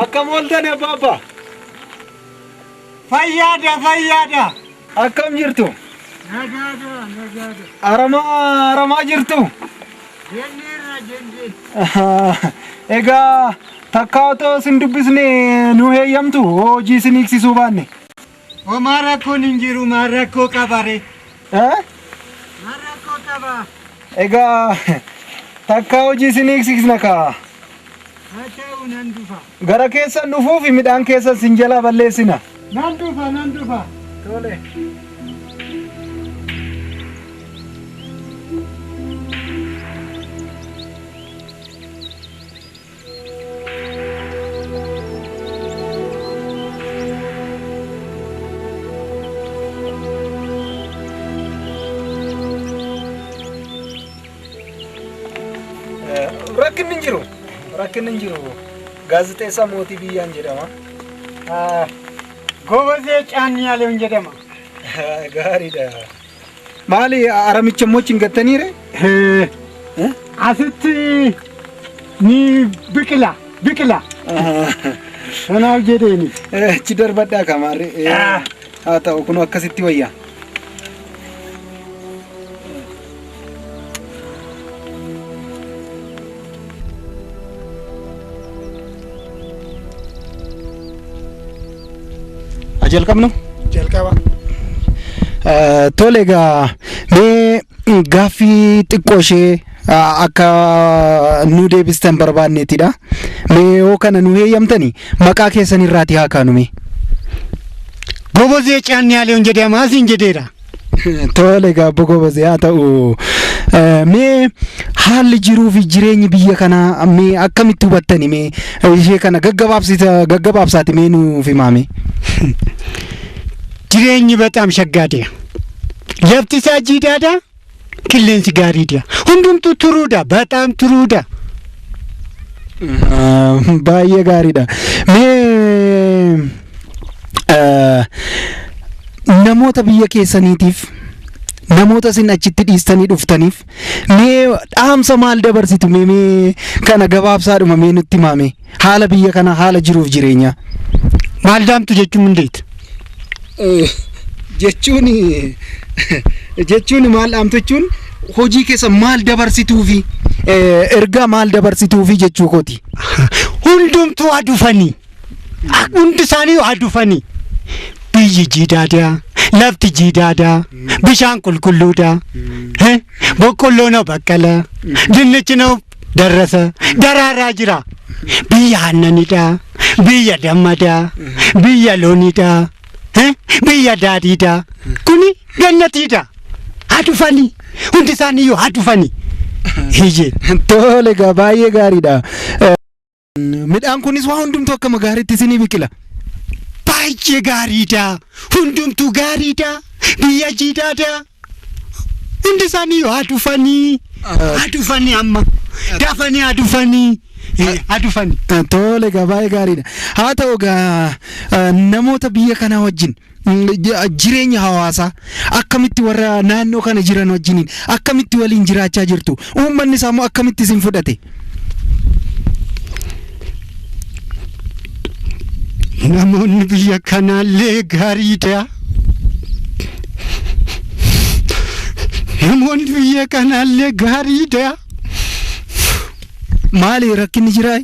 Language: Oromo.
Akkam ooltan abbaa? Fayyaada. Akkam jirtu? Nagaadha. Aramaa jirtu? Jenneerra. Egaa takka otoo sin dubbisne nu heeyyamtu hojii sin hiiksisuu baanne. Homaa rakkoon hin jiru, maan rakkoo qabare. Maan rakkoo qaba. Egaa takka hojii sin hiiksisna kaa. Haa ta'u nan dhufa. Gara keessan dhufuufi midhaan keessan sin jalaa balleessina. Nan dhufa. Tole. Rakkin hin jiru. Gaazexeessaa mootii biyyaan jedhama. Gobazee caanniyaaleen jedhama. Gaariidha. Maali aramicha immoo cingattaniire? Asitti ni biqila. Kanaaf jedheeni. Achi darbadhaa kamaarre. Haa ta'u kun akkasitti wayyaa. Jalqaba. Tole egaa mee gaaffii xiqqoo ishee akka nu deebistan barbaanneetidha. Mee yoo kana nu heeyyamtani maqaa keessan irraati haa kaanume. Gobazee caanniyaaleen jedhama asiin jedheera. Tole egaa Gobazee haa ta'u. Mee haalli jiruu fi jireenyi biyya kanaa mee akkamitti hubattani mee ishee kana gaggabaabsaati mee nuuf himaame. Jireenyi በጣም ሸጋዴ lafti isaa jiidhaadha qilleensi gaariidha hundumtu turuudha በጣም turuudha baay'ee gaariidha mee namoota biyya keessaniitiif namoota sin achitti dhiistanii dhuftaniif mee dhaamsa maal dabarsitu mee kana gabaabsaadhuma mee nutti himaame haala biyya kana haala jiruuf jireenya maal daamtu jechuun mindeet jechuun maal dhaamtu jechuun hojii keessa maal dabarsituufi ergaa maal dabarsituufi jechuu kooti. Hundumtuu adufanii hundi isaanii adufanii biyyi jiidhaadha lafti jiidhaadha bishaan qulqulluudha boqqolloon baqqala dinnichi darrasa daraaraa jira biyya aannanidha biyya dammadha biyya loonidha biyya daadhiidha kuni gannatiidha adufanii hundi isaanii adufanii. Tole egaa baay'ee gaariidha. Midhaan kunis waa hundumtuu akkama gaariitti isinii biqila. Baay'ee gaariidha hundumtuu gaariidha biyya jiidhaadha hundi isaanii adufanii amma dafanii adufanii. Tole egaa baay'ee gaariidha. Haa ta'u egaa namoota biyya kanaa wajjin jireenya hawaasaa akkamitti warra naannoo kana jiran wajjiniin akkamitti waliin jiraachaa jirtu uummanni isaa immoo akkamitti isin fudhate. Namoonni biyya kanaallee gaariidha. Namoonni biyya kanaallee gaariidha. Maali rakkinni jiraa?